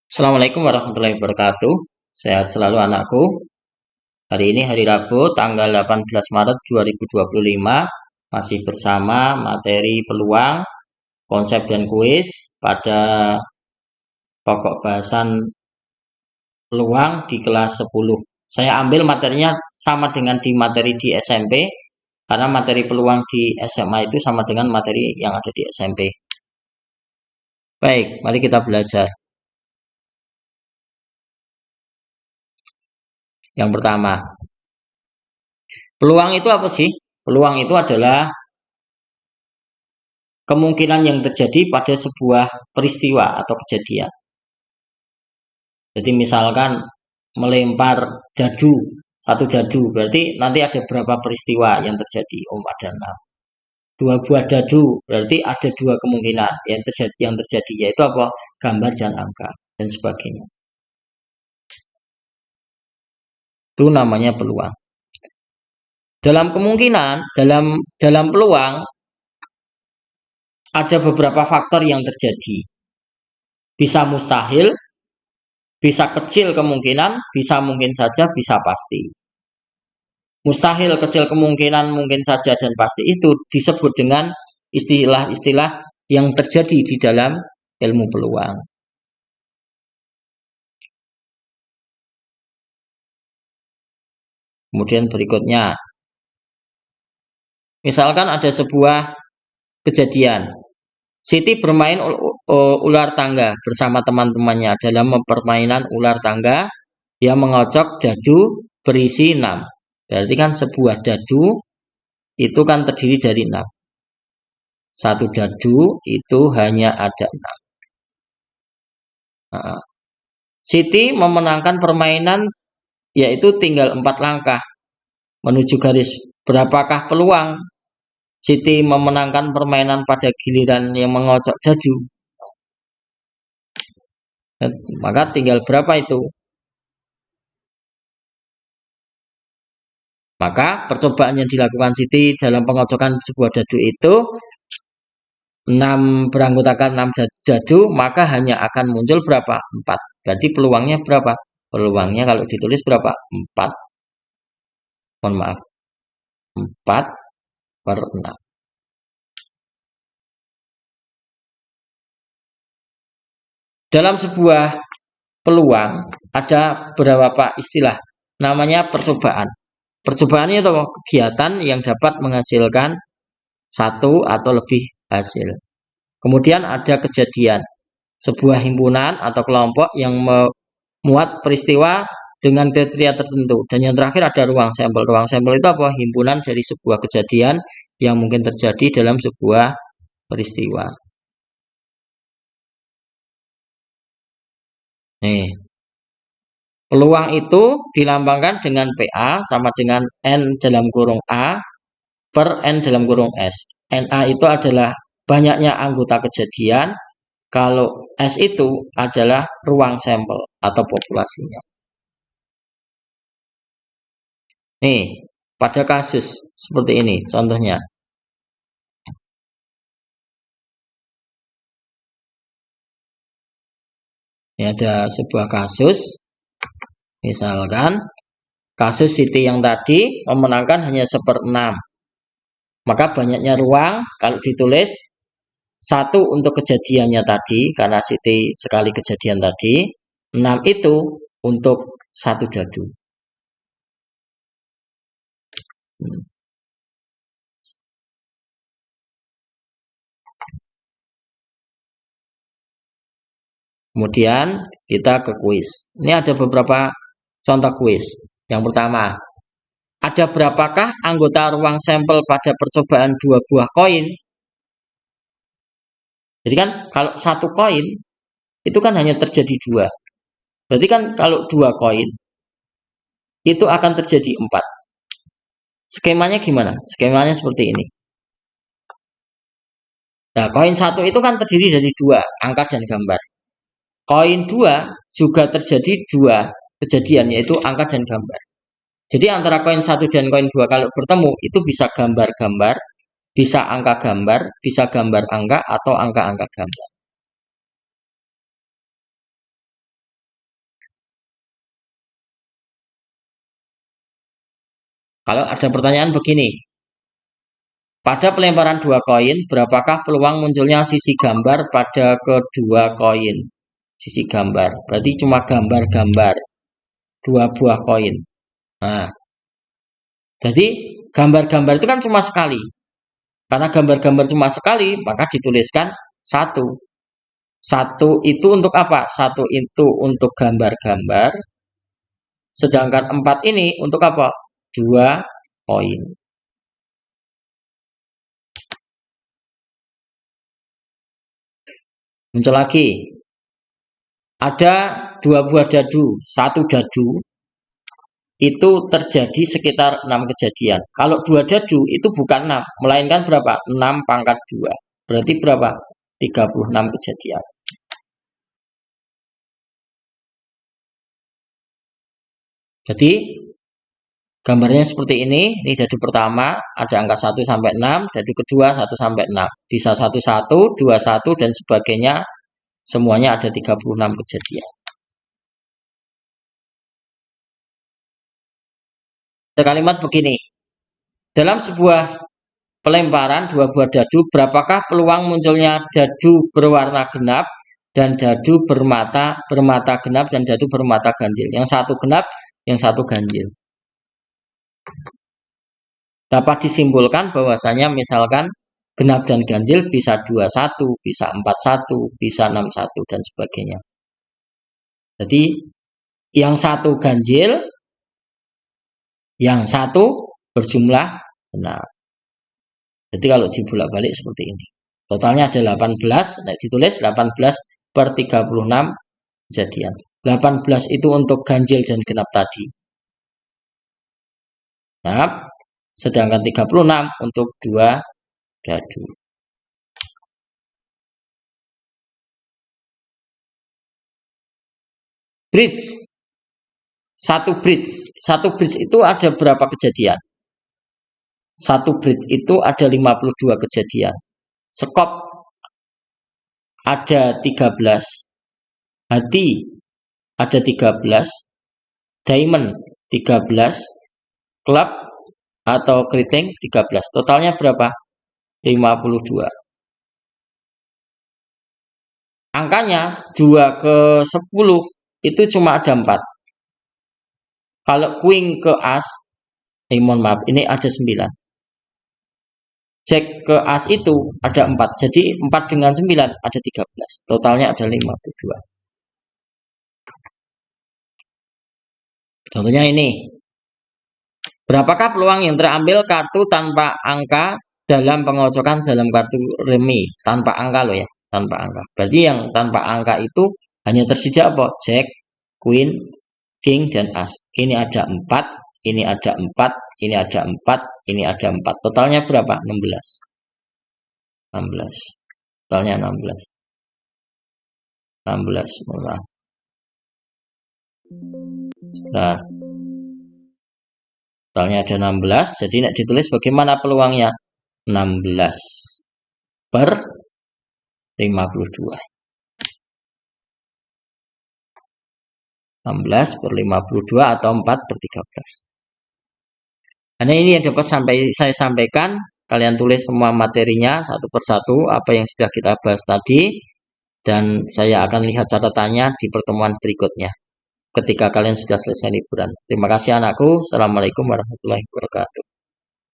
Assalamualaikum warahmatullahi wabarakatuh. Sehat selalu anakku. Hari ini hari Rabu, tanggal 18 Maret 2025. Masih bersama materi peluang, konsep dan kuis pada pokok bahasan peluang di kelas 10. Saya ambil materinya sama dengan di materi di SMP, karena materi peluang di SMA itu sama dengan materi yang ada di SMP. Baik, mari kita belajar. Yang pertama, peluang itu apa sih? Peluang itu adalah kemungkinan yang terjadi pada sebuah peristiwa atau kejadian. Jadi misalkan melempar dadu, satu dadu, berarti nanti ada berapa peristiwa yang terjadi? Oh, ada 6. Dua buah dadu, berarti ada dua kemungkinan yang terjadi yaitu apa? Gambar dan angka dan sebagainya. Itu namanya peluang. Dalam kemungkinan, dalam peluang ada beberapa faktor yang terjadi. Bisa mustahil, bisa kecil kemungkinan, bisa mungkin saja, bisa pasti. Mustahil, kecil kemungkinan, mungkin saja, dan pasti itu disebut dengan istilah-istilah yang terjadi di dalam ilmu peluang. Kemudian berikutnya, misalkan ada sebuah kejadian. Siti bermain ular tangga bersama teman-temannya dalam permainan ular tangga yang mengocok dadu berisi 6. Berarti kan sebuah dadu itu kan terdiri dari 6. Satu dadu itu hanya ada 6. Siti memenangkan permainan yaitu tinggal 4 langkah menuju garis. Berapakah peluang Siti memenangkan permainan pada giliran yang mengocok dadu? Maka tinggal berapa itu? Maka percobaan yang dilakukan Siti dalam pengocokan sebuah dadu itu 6 beranggotakan 6 dadu, maka hanya akan muncul berapa? 4. Berarti peluangnya berapa? Peluangnya kalau ditulis berapa? 4. Mohon maaf. 4/6. Dalam sebuah peluang ada beberapa istilah. Namanya percobaan. Percobaan itu kegiatan yang dapat menghasilkan satu atau lebih hasil. Kemudian ada kejadian. Sebuah himpunan atau kelompok yang memuat peristiwa dengan kriteria tertentu. Dan yang terakhir ada ruang sampel. Ruang sampel itu apa? Himpunan dari sebuah kejadian yang mungkin terjadi dalam sebuah peristiwa. Nih, peluang itu dilambangkan dengan PA sama dengan N dalam kurung A per N dalam kurung S. NA itu adalah banyaknya anggota kejadian, kalau S itu adalah ruang sampel atau populasinya. Nih, pada kasus seperti ini contohnya. Ini ada sebuah kasus, misalkan kasus Siti yang tadi memenangkan hanya 1/6. Maka banyaknya ruang kalau ditulis 1 untuk kejadiannya tadi, karena Siti sekali kejadian tadi, 6 itu untuk 1 dadu. Kemudian kita ke kuis. Ini ada beberapa contoh kuis. Yang pertama, ada berapakah anggota ruang sampel pada percobaan 2 buah koin? Jadi kan kalau 1 koin itu kan hanya terjadi 2. Berarti kan kalau 2 koin itu akan terjadi 4. Skemanya gimana? Skemanya seperti ini. Nah, koin 1 itu kan terdiri dari 2, angka dan gambar. Koin 2 juga terjadi 2 kejadian, yaitu angka dan gambar. Jadi antara koin 1 dan koin 2 kalau bertemu, itu bisa gambar-gambar, bisa angka gambar, bisa gambar angka, atau angka-angka gambar. Kalau ada pertanyaan begini, pada pelemparan 2 koin, berapakah peluang munculnya sisi gambar pada kedua koin? Sisi gambar, berarti cuma gambar-gambar 2 buah koin. Nah, jadi gambar-gambar itu kan cuma sekali. Karena gambar-gambar cuma sekali, maka dituliskan 1. 1 itu untuk apa? 1 itu untuk gambar-gambar. Sedangkan 4 ini untuk apa? 2 koin. Muncul lagi. Ada 2 buah dadu. 1 dadu itu terjadi sekitar 6 kejadian. Kalau 2 dadu itu bukan 6, melainkan berapa? 6 pangkat 2. Berarti berapa? 36 kejadian. Jadi gambarnya seperti ini. Ini dadu pertama ada angka 1 sampai 6, dadu kedua 1 sampai 6. Bisa 11, 21 dan sebagainya. Semuanya ada 36 kejadian. Ada kalimat begini. Dalam sebuah pelemparan 2 buah dadu, berapakah peluang munculnya dadu berwarna genap dan dadu bermata genap dan dadu bermata ganjil? Yang satu genap, yang satu ganjil. Dapat disimpulkan bahwasanya misalkan genap dan ganjil bisa 21, bisa 41, bisa 61 dan sebagainya. Jadi yang satu ganjil, yang satu berjumlah genap. Jadi kalau dibolak-balik seperti ini. Totalnya ada 18, nah ditulis 18 per 36 kejadian. 18 itu untuk ganjil dan genap tadi. Genap, sedangkan 36 untuk 2 dadu. Bridge. Satu bridge itu ada berapa kejadian? Satu bridge itu ada 52 kejadian. Sekop ada 13. Hati ada 13. Diamond 13. Club atau keriting 13. Totalnya berapa? 52. Angkanya 2 ke 10 itu cuma ada 4. Kalau queen ke as, mohon maaf, ini ada 9. Jack ke as itu ada 4. Jadi 4 dengan 9 ada 13. Totalnya ada 52. Contohnya ini. Berapakah peluang yang terambil kartu tanpa angka dalam pengocokan dalam kartu remi? Tanpa angka loh ya. Tanpa angka. Berarti yang tanpa angka itu hanya tersedia apa? Jack, queen, king, dan as. Ini ada 4. Ini ada 4. Ini ada 4. Ini ada 4. Totalnya berapa? 16. 16. Totalnya 16. 16. Maaf. Nah. Totalnya ada 16. Jadi nak ditulis bagaimana peluangnya? 16 per 52. 16 per 52 atau 4 per 13. Karena ini yang dapat saya sampaikan. Kalian tulis semua materinya satu persatu apa yang sudah kita bahas tadi. Dan saya akan lihat catatannya di pertemuan berikutnya. Ketika kalian sudah selesai liburan. Terima kasih anakku. Assalamualaikum warahmatullahi wabarakatuh.